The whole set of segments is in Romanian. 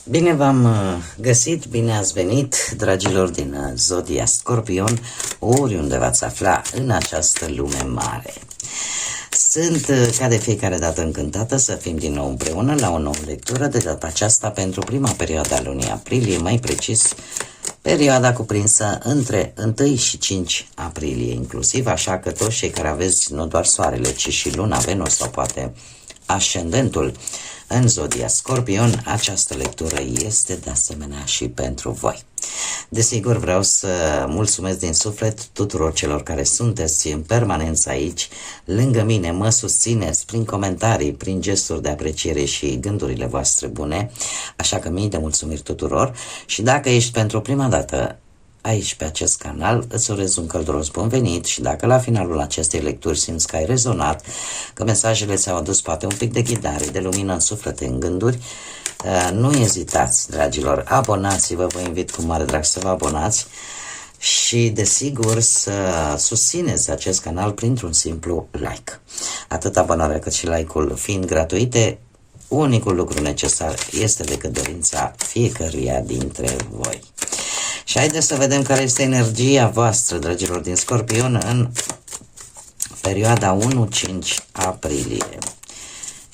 Bine v-am găsit, bine ați venit, dragilor din Zodia Scorpion, oriunde v-ați afla în această lume mare. Sunt, ca de fiecare dată, încântată să fim din nou împreună la o nouă lectură, de data aceasta pentru prima perioadă a lunii aprilie, mai precis perioada cuprinsă între 1 și 5 aprilie inclusiv, așa că toți cei care aveți nu doar soarele, ci și luna, Venus sau poate ascendentul în Zodia Scorpion, această lectură este de asemenea și pentru voi. Desigur, vreau să mulțumesc din suflet tuturor celor care sunteți în permanență aici, lângă mine, mă susțineți prin comentarii, prin gesturi de apreciere și gândurile voastre bune, așa că mii de mulțumiri tuturor. Și dacă ești pentru prima dată aici pe acest canal, îți urez un călduros bun venit și dacă la finalul acestei lecturi simți că ai rezonat, că mesajele ți-au adus poate un pic de ghidare, de lumină în suflet, în gânduri, nu ezitați, dragilor, abonați-vă, vă invit cu mare drag să vă abonați și, desigur, să susțineți acest canal printr-un simplu like. Atât abonarea cât și like-ul fiind gratuite, unicul lucru necesar este decât dorința fiecăruia dintre voi. Și haideți să vedem care este energia voastră, dragilor din Scorpion, în perioada 1-5 aprilie.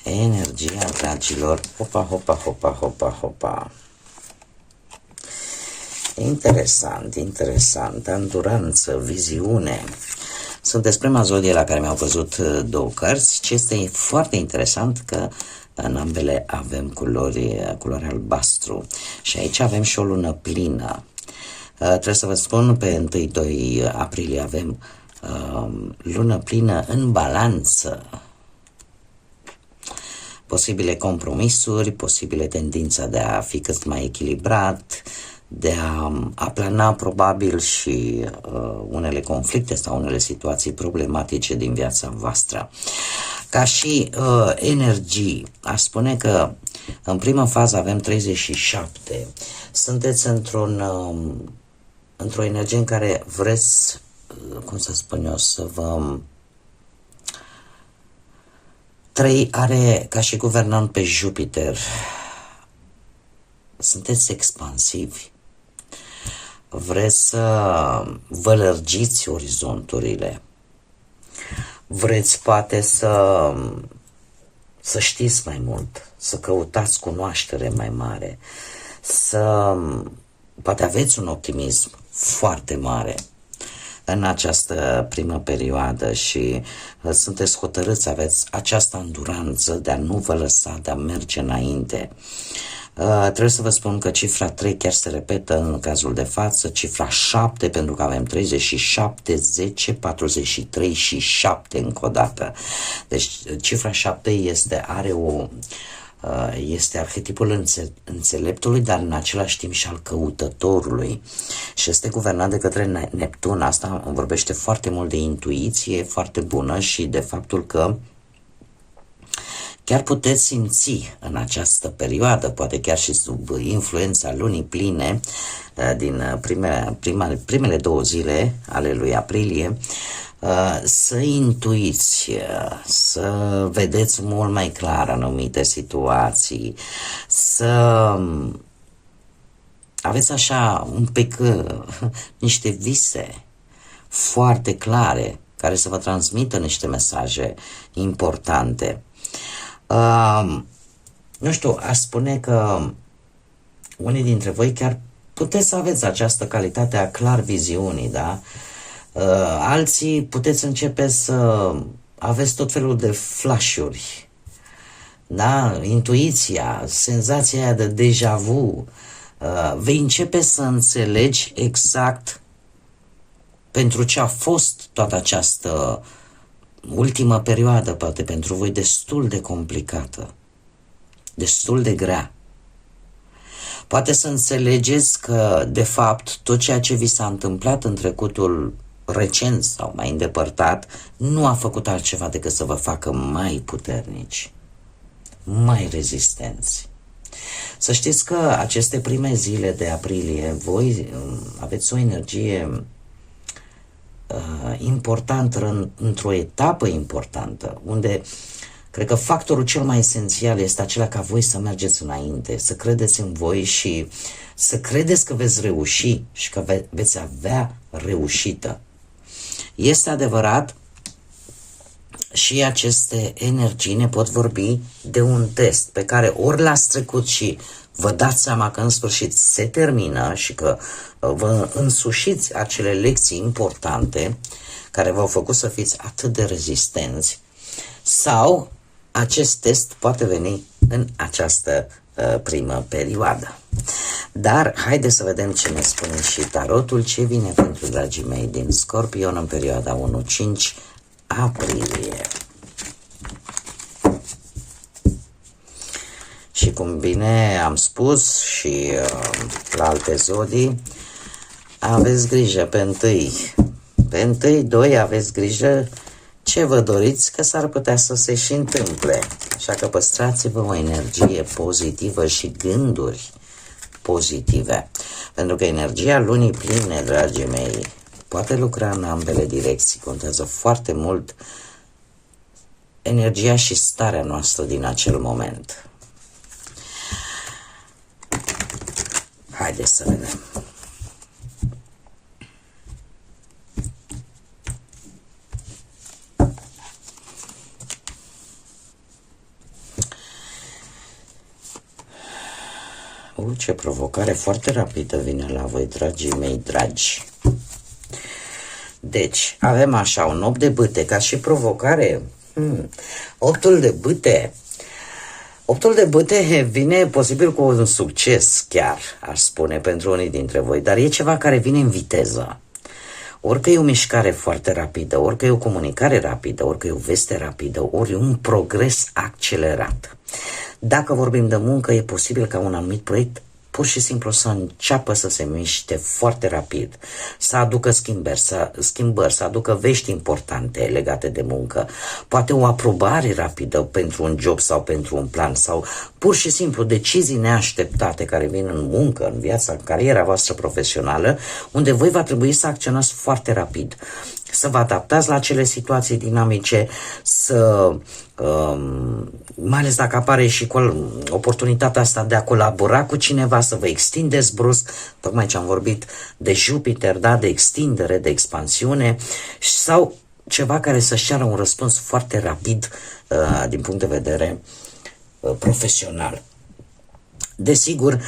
Energia, dragilor, hopa, hopa, hopa, hopa, hopa. Interesant, interesant, înduranță, viziune. Sunteți prima zodie la care mi-au căzut două cărți, ce este foarte interesant că în ambele avem culoare albastru și aici avem și o lună plină. Trebuie să vă spun, pe 1-2 aprilie avem lună plină în balanță. Posibile compromisuri, posibile tendința de a fi cât mai echilibrat, de a aplana probabil și unele conflicte sau unele situații problematice din viața voastră. Ca și energii, aș spune că în prima fază avem 37. Sunteți într-o energie în care vreți, cum să spun eu, să vă... 3 are ca și guvernant pe Jupiter. Sunteți expansivi. Vreți să vă lărgiți orizonturile. Vreți poate să știți mai mult, să căutați cunoaștere mai mare, poate aveți un optimism foarte mare în această primă perioadă și sunteți hotărâți, aveți această înduranță de a nu vă lăsa, de a merge înainte. Trebuie să vă spun că cifra 3 chiar se repetă în cazul de față, cifra 7 pentru că avem 37, 10, 43 și 7 încă o dată. Deci cifra 7 este arhetipul înțeleptului, dar în același timp și al căutătorului și este guvernat de către Neptun. Asta vorbește foarte mult de intuiție foarte bună și de faptul că chiar puteți simți în această perioadă, poate chiar și sub influența lunii pline din primele 2 zile ale lui aprilie, să intuiți, să vedeți mult mai clar anumite situații, să aveți așa un pic niște vise foarte clare care să vă transmită niște mesaje importante. Nu știu, aș spune că unii dintre voi chiar puteți să aveți această calitate a clar viziunii, da? Alții puteți începe să aveți tot felul de flash-uri, da? Intuiția, senzația aia de deja vu, vei începe să înțelegi exact pentru ce a fost toată această ultimă perioadă, poate pentru voi destul de complicată, destul de grea. Poate să înțelegeți că, de fapt, tot ceea ce vi s-a întâmplat în trecutul recent sau mai îndepărtat nu a făcut altceva decât să vă facă mai puternici, mai rezistenți. Să știți că aceste prime zile de aprilie voi aveți o energie importantă, într-o etapă importantă, unde Cred că factorul cel mai esențial este acela ca voi să mergeți înainte, să credeți în voi și să credeți că veți reuși și că veți avea reușită. Este adevărat, și aceste energii ne pot vorbi de un test pe care ori l-ați trecut și vă dați seama că în sfârșit se termină și că vă însușiți acele lecții importante care v-au făcut să fiți atât de rezistenți, sau acest test poate veni în această primă perioadă. Dar haideți să vedem ce ne spune și tarotul, ce vine pentru dragii mei din Scorpion în perioada 1-5 aprilie. Și cum bine am spus și la alte zodii, aveți grijă pe întâi, doi, aveți grijă ce vă doriți, că s-ar putea să se și întâmple. Așa că păstrați-vă o energie pozitivă și gânduri pozitive. Pentru că energia lunii pline, dragii mei, poate lucra în ambele direcții. Contează foarte mult energia și starea noastră din acel moment. Haideți să vedem. Ce provocare foarte rapidă vine la voi, dragii mei dragi. Deci, avem așa un 8 de bâte ca și provocare. Optul de bâte. Optul de bâte vine posibil cu un succes chiar, aș spune, pentru unii dintre voi, dar e ceva care vine în viteză. Orică e o mișcare foarte rapidă, orică e o comunicare rapidă, orică e o veste rapidă, ori un progres accelerat. Dacă vorbim de muncă, e posibil ca un anumit proiect pur și simplu să înceapă să se miște foarte rapid, să aducă schimbări, să aducă vești importante legate de muncă, poate o aprobare rapidă pentru un job sau pentru un plan, sau pur și simplu decizii neașteptate care vin în muncă, în viața, în cariera voastră profesională, unde voi va trebui să acționați foarte rapid, să vă adaptați la acele situații dinamice, mai ales dacă apare și oportunitatea asta de a colabora cu cineva, să vă extindeți brusc, tocmai ce am vorbit de Jupiter, da, de extindere, de expansiune, sau ceva care să-și ceară un răspuns foarte rapid din punct de vedere profesional. Desigur,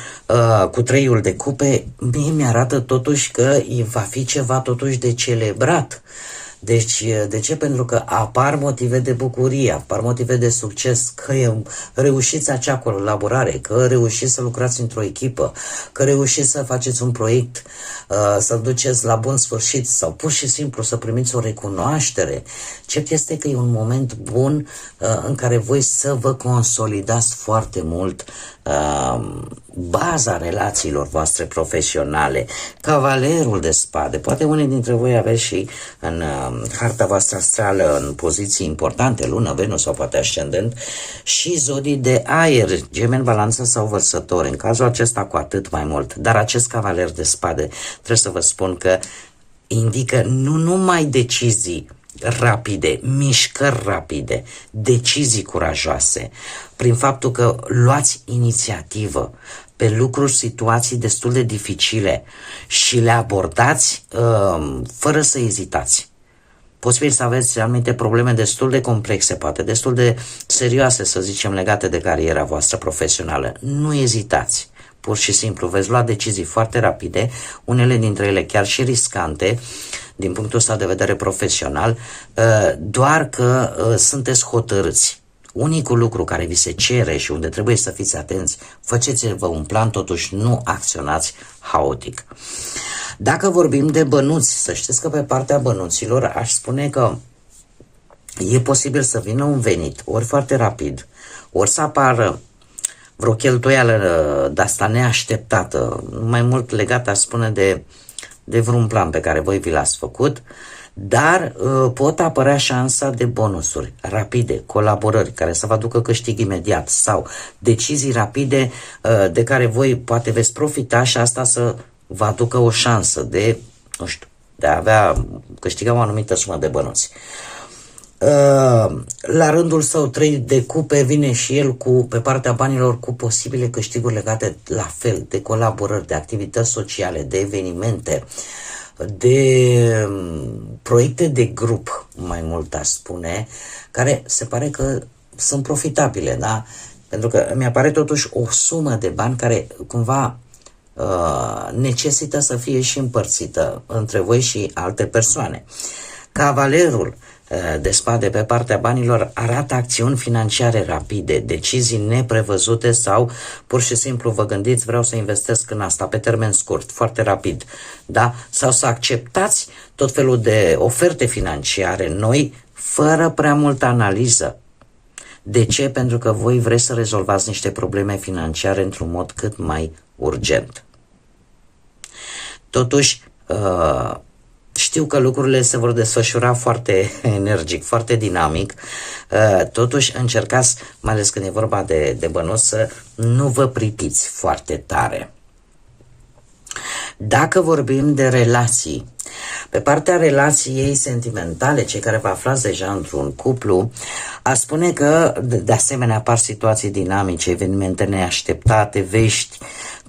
cu 3-ul de cupe, mie mi-arată totuși că va fi ceva totuși de celebrat. Deci, de ce? Pentru că apar motive de bucurie, apar motive de succes, că reușiți acea colaborare, că reușiți să lucrați într-o echipă, că reușiți să faceți un proiect, să-l duceți la bun sfârșit sau pur și simplu să primiți o recunoaștere. Cert este că e un moment bun în care voi să vă consolidați foarte mult baza relațiilor voastre profesionale. Cavalerul de spade, poate unii dintre voi aveți și în harta voastră astrală în poziții importante, lună, Venus sau poate ascendent, și zodii de aer, Gemeni, Balanță sau Vărsători, în cazul acesta cu atât mai mult. Dar acest cavaler de spade, trebuie să vă spun că indică nu numai decizii rapide, mișcări rapide, decizii curajoase, prin faptul că luați inițiativă pe lucruri, situații destul de dificile și le abordați fără să ezitați. Posibil să aveți anumite probleme destul de complexe, poate destul de serioase, să zicem, legate de cariera voastră profesională. Nu ezitați. Pur și simplu veți lua decizii foarte rapide, unele dintre ele chiar și riscante, din punctul ăsta de vedere profesional, doar că sunteți hotărâți. Unicul lucru care vi se cere și unde trebuie să fiți atenți, faceți-vă un plan, totuși nu acționați haotic. Dacă vorbim de bănuți, să știți că pe partea bănuților aș spune că e posibil să vină un venit, ori foarte rapid, ori să apară vreo cheltuială de asta neașteptată, mai mult legată, aș spune, de vreun plan pe care voi vi l-ați făcut, dar pot apărea șansa de bonusuri rapide, colaborări care să vă aducă câștig imediat sau decizii rapide de care voi poate veți profita și asta să vă aducă o șansă de, nu știu, de a câștiga o anumită sumă de bănuți. La rândul său, 3 de cupe, vine și el pe partea banilor cu posibile câștiguri legate la fel de colaborări, de activități sociale, de evenimente, de proiecte de grup, mai mult aș spune, care se pare că sunt profitabile, da? Pentru că mi apare totuși o sumă de bani care cumva necesită să fie și împărțită între voi și alte persoane. Cavalerul de spade pe partea banilor arată acțiuni financiare rapide, decizii neprevăzute sau pur și simplu vă gândiți vreau să investesc în asta pe termen scurt, foarte rapid, da? Sau să acceptați tot felul de oferte financiare noi fără prea multă analiză. De ce? Pentru că voi vreți să rezolvați niște probleme financiare într-un mod cât mai urgent. Totuși, știu că lucrurile se vor desfășura foarte energic, foarte dinamic, totuși încercați, mai ales când e vorba de bănuți, să nu vă pripiți foarte tare. Dacă vorbim de relații, pe partea relației sentimentale, cei care vă aflați deja într-un cuplu, a spune că de asemenea apar situații dinamice, evenimente neașteptate, vești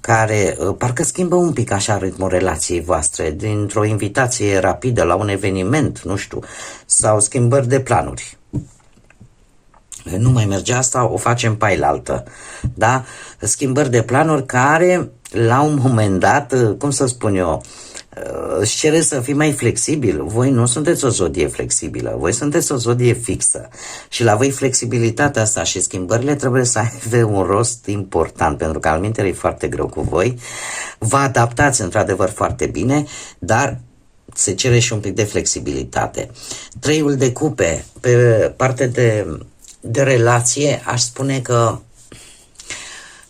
care parcă schimbă un pic așa ritmul relației voastre, dintr-o invitație rapidă la un eveniment, nu știu, sau schimbări de planuri. Nu mai merge asta, o facem pailaltă, da? Schimbări de planuri care, la un moment dat, cum să spun eu, își cere să fii mai flexibil. Voi nu sunteți o zodie flexibilă, voi sunteți o zodie fixă și la voi flexibilitatea asta și schimbările trebuie să aibă un rost important, pentru că alminteri e foarte greu cu voi. Vă adaptați într-adevăr foarte bine, dar se cere și un pic de flexibilitate. Treiul de cupe, pe parte de relație, aș spune că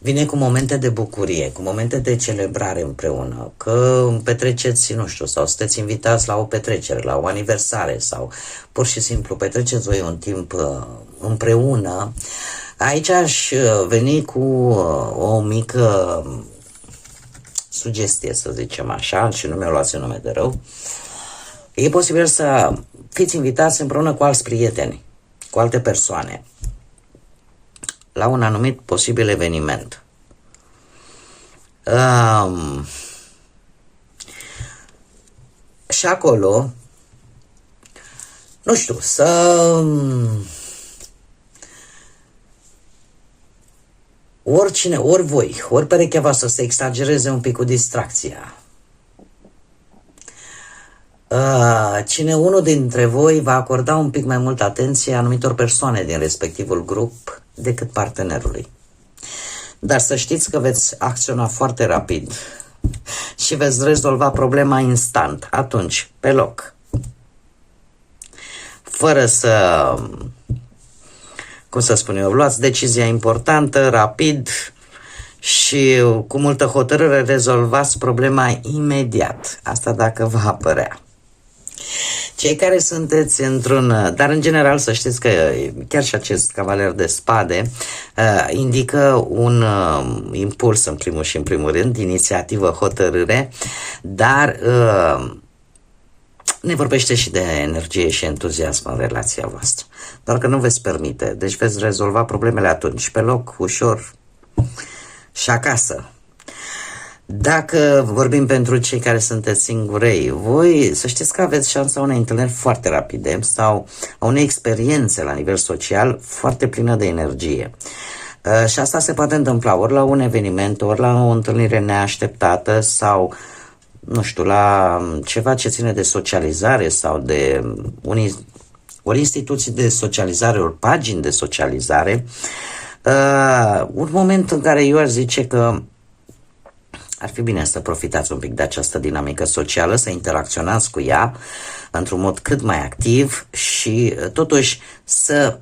vine cu momente de bucurie, cu momente de celebrare împreună, că petreceți, nu știu, sau sunteți invitați la o petrecere, la o aniversare sau pur și simplu petreceți voi un timp împreună. Aici aș veni cu o mică sugestie, să zicem așa, și nu mi-o luați în nume de rău. E posibil să fiți invitați împreună cu alți prieteni, cu alte persoane, la un anumit posibil eveniment. Și acolo, nu știu, oricine, ori voi, ori perechea voastră să exagereze un pic cu distracția. Cine unul dintre voi va acorda un pic mai multă atenție anumitor persoane din respectivul grup decât partenerului. Dar să știți că veți acționa foarte rapid și veți rezolva problema instant, atunci, pe loc. Fără să, cum să spun eu, luați decizia importantă, rapid și cu multă hotărâre rezolvați problema imediat. Asta dacă va apărea. Cei care sunteți dar în general să știți că chiar și acest cavaler de spade indică un impuls în primul și în primul rând, inițiativă, hotărâre, dar ne vorbește și de energie și entuziasm în relația voastră. Doar că nu veți permite, deci veți rezolva problemele atunci, pe loc, ușor și acasă. Dacă vorbim pentru cei care sunteți singurei, voi să știți că aveți șansa unei întâlniri foarte rapide sau a unei experiențe la nivel social foarte plină de energie. Și asta se poate întâmpla ori la un eveniment, ori la o întâlnire neașteptată sau, nu știu, la ceva ce ține de socializare sau de ori instituții de socializare, ori pagini de socializare. Un moment în care eu aș zice că ar fi bine să profitați un pic de această dinamică socială, să interacționați cu ea într-un mod cât mai activ și totuși să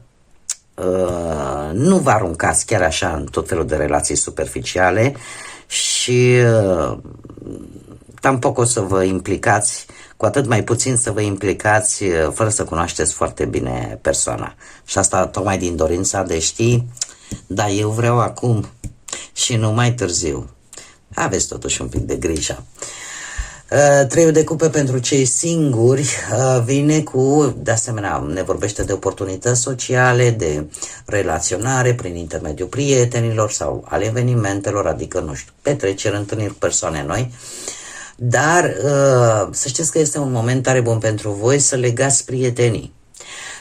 nu vă aruncați chiar așa în tot felul de relații superficiale și tampoc o să vă implicați, cu atât mai puțin să vă implicați fără să cunoașteți foarte bine persoana. Și asta tocmai din dorința de ști, da, eu vreau acum și nu mai târziu. Aveți totuși un pic de grijă. Treiul de cupe pentru cei singuri vine cu, de asemenea, ne vorbește de oportunități sociale, de relaționare prin intermediul prietenilor sau al evenimentelor, adică, nu știu, petreceri, întâlniri cu persoane noi. Dar să știți că este un moment tare bun pentru voi să legați prietenii.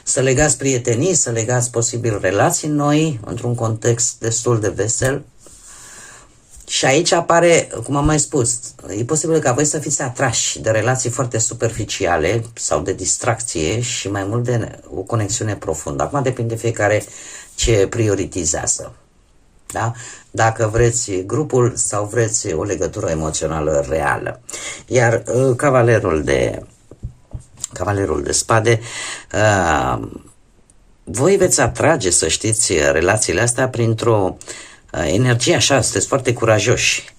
Să legați prietenii, să legați posibil relații noi, într-un context destul de vesel. Și aici apare, cum am mai spus, e posibil ca voi să fiți atrași de relații foarte superficiale sau de distracție și mai mult de o conexiune profundă. Acum depinde fiecare ce prioritizează. Da? Dacă vreți grupul sau vreți o legătură emoțională reală. Iar cavalerul de spade, voi veți atrage, să știți, relațiile astea printr-o energie așa, sunteți foarte curajoși.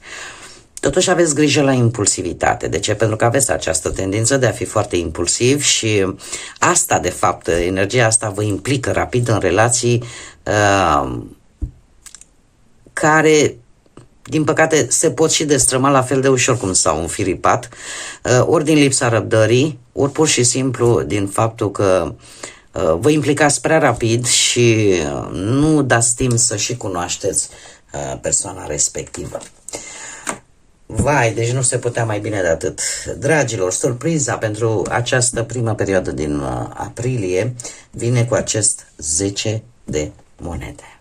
Totuși aveți grijă la impulsivitate. De ce? Pentru că aveți această tendință de a fi foarte impulsiv și asta, de fapt, energia asta vă implică rapid în relații care, din păcate, se pot și destrăma la fel de ușor cum s-au înfiripat, ori din lipsa răbdării, ori pur și simplu din faptul că vă implicați prea rapid și nu dați timp să și cunoașteți persoana respectivă. Vai, deci nu se putea mai bine de atât. Dragilor, surpriza pentru această primă perioadă din aprilie vine cu acest 10 de monede.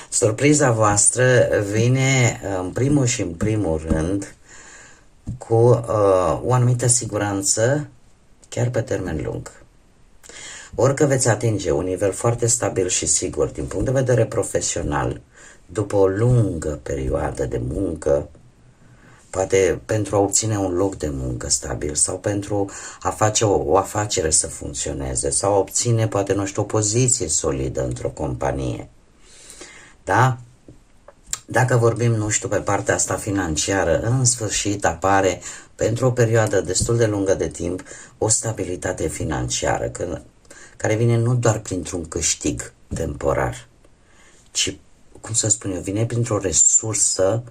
Surpriza voastră vine în primul și în primul rând cu o anumită siguranță chiar pe termen lung. Orică veți atinge un nivel foarte stabil și sigur din punct de vedere profesional, după o lungă perioadă de muncă, poate pentru a obține un loc de muncă stabil sau pentru a face o afacere să funcționeze sau a obține, poate, nu știu, o poziție solidă într-o companie. Da? Dacă vorbim, nu știu, pe partea asta financiară, în sfârșit apare pentru o perioadă destul de lungă de timp o stabilitate financiară, care vine nu doar printr-un câștig temporar, ci, cum să spun eu, vine printr-o resursă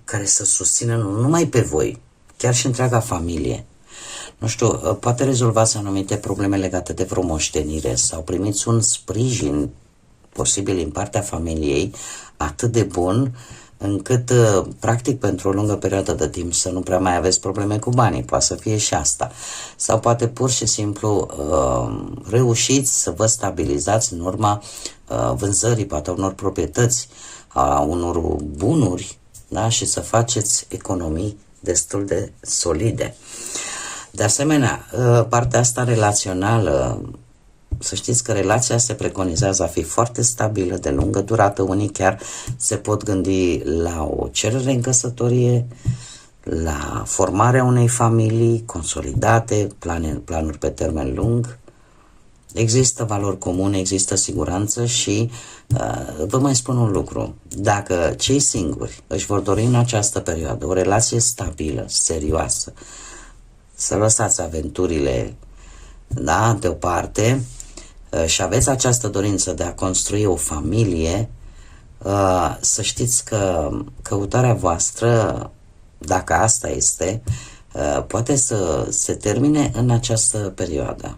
care să susțină nu numai pe voi, chiar și întreaga familie. Nu știu, poate rezolvați anumite probleme legate de vreo moștenire sau primiți un sprijin posibil din partea familiei atât de bun încât, practic, pentru o lungă perioadă de timp să nu prea mai aveți probleme cu banii. Poate să fie și asta. Sau poate pur și simplu reușiți să vă stabilizați în urma vânzării, poate unor proprietăți, a unor bunuri, da? Și să faceți economii destul de solide. De asemenea, partea asta relațională, să știți că relația se preconizează a fi foarte stabilă, de lungă durată. Unii chiar se pot gândi la o cerere în căsătorie, la formarea unei familii consolidate, planuri pe termen lung. Există valori comune, există siguranță și vă mai spun un lucru. Dacă cei singuri își vor dori în această perioadă o relație stabilă, serioasă, să lăsați aventurile, da, deoparte, și aveți această dorință de a construi o familie, să știți că căutarea voastră, dacă asta este, poate să se termine în această perioadă.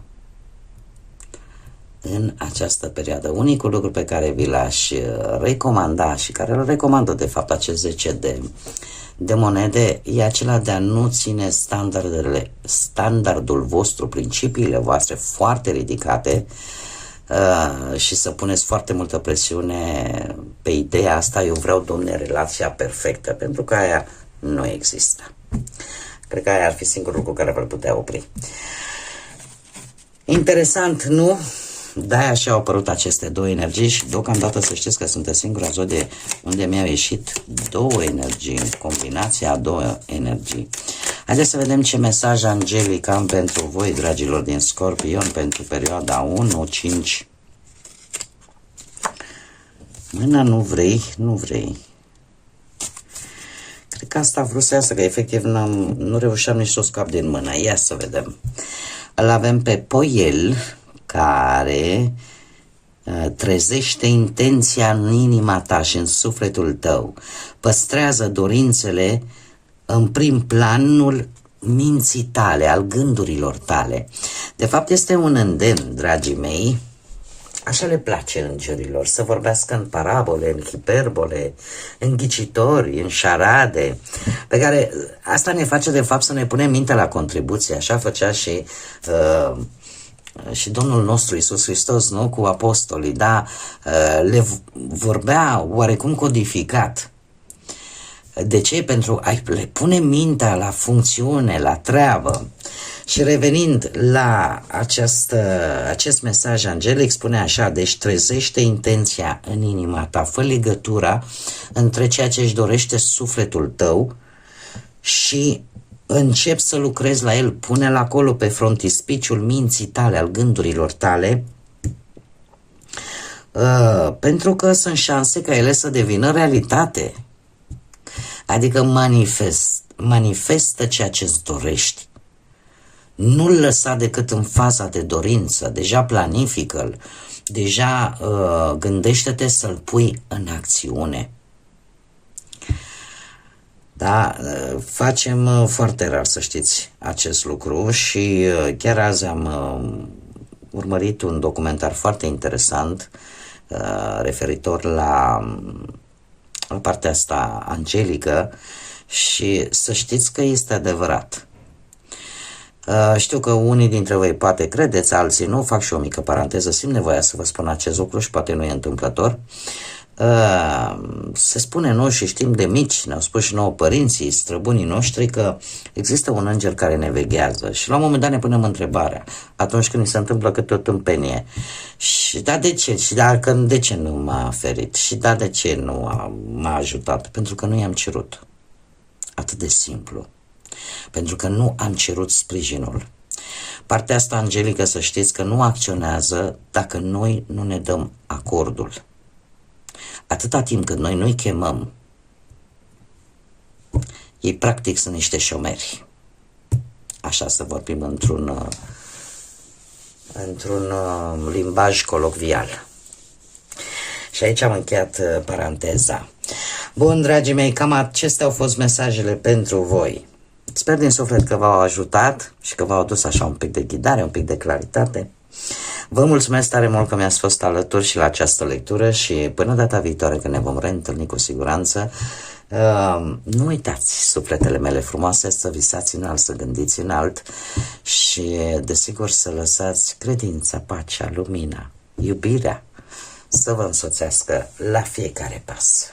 În această perioadă. Unicul lucru pe care vi l-aș recomanda și care îl recomandă de fapt acest 10 de monede e acela de a nu ține standardul vostru, principiile voastre foarte ridicate și să puneți foarte multă presiune pe ideea asta, eu vreau, domne, relația perfectă, pentru că aia nu există. Cred că aia ar fi singurul lucru care v-ar putea opri. Interesant, nu? De-aia și au apărut aceste două energii și deocamdată să știți că sunteți singura zodie unde mi-au ieșit două energii, combinația a două energii. Haideți să vedem ce mesaj angelic am pentru voi, dragilor din Scorpion, pentru perioada 1-5. Mâna nu vrei, nu vrei. Cred că asta a vrut să iasă, că efectiv nu reușeam nici să o scap din mână. Ia să vedem. Îl avem pe Poiel, care trezește intenția în inima ta și în sufletul tău, păstrează dorințele în prim planul minții tale, al gândurilor tale. De fapt, este un îndemn, dragii mei. Așa le place îngerilor, să vorbească în parabole, în hiperbole, în ghicitori, în șarade, pe care asta ne face de fapt să ne punem mintea la contribuție. Așa făcea și Domnul nostru Iisus Hristos, nu? Cu apostolii, da? Le vorbea oarecum codificat. De ce? Pentru a le pune mintea la funcțiune, la treabă. Și revenind la acest mesaj angelic, spune așa: deci trezește intenția în inima ta, fă legătura între ceea ce își dorește sufletul tău și încep să lucrezi la el, pune-l acolo pe frontispiciul minții tale, al gândurilor tale, pentru că sunt șanse ca ele să devină realitate. Adică manifestă ceea ce îți dorești. Nu-l lăsa decât în faza de dorință, deja planifică-l, deja gândește-te să-l pui în acțiune. Da, facem foarte rar, să știți, acest lucru și chiar azi am urmărit un documentar foarte interesant referitor la partea asta angelică și să știți că este adevărat. Știu că unii dintre voi poate credeți, alții nu, fac și o mică paranteză, simt nevoia să vă spun acest lucru și poate nu e întâmplător. Se spune noi și știm de mici, ne-au spus și nouă părinții, străbunii noștri, că există un înger care ne veghează și la un moment dat ne punem întrebarea, atunci când ni se întâmplă câte o tâmpenie, și da, de ce? Și de ce nu m-a ferit? Și da, de ce nu m-a ajutat? Pentru că nu i-am cerut. Atât de simplu. Pentru că nu am cerut sprijinul. Partea asta angelică, să știți că nu acționează dacă noi nu ne dăm acordul. Atâta timp cât noi nu-i chemăm, ei practic sunt niște șomeri. Așa să vorbim într-un limbaj colocvial. Și aici am încheiat paranteza. Bun, dragii mei, cam acestea au fost mesajele pentru voi. Sper din suflet că v-au ajutat și că v-au adus așa un pic de ghidare, un pic de claritate. Vă mulțumesc tare mult că mi-ați fost alături și la această lectură și până data viitoare, când ne vom reîntâlni cu siguranță, nu uitați, sufletele mele frumoase, să visați înalt, să gândiți înalt și desigur să lăsați credința, pacea, lumina, iubirea să vă însoțească la fiecare pas.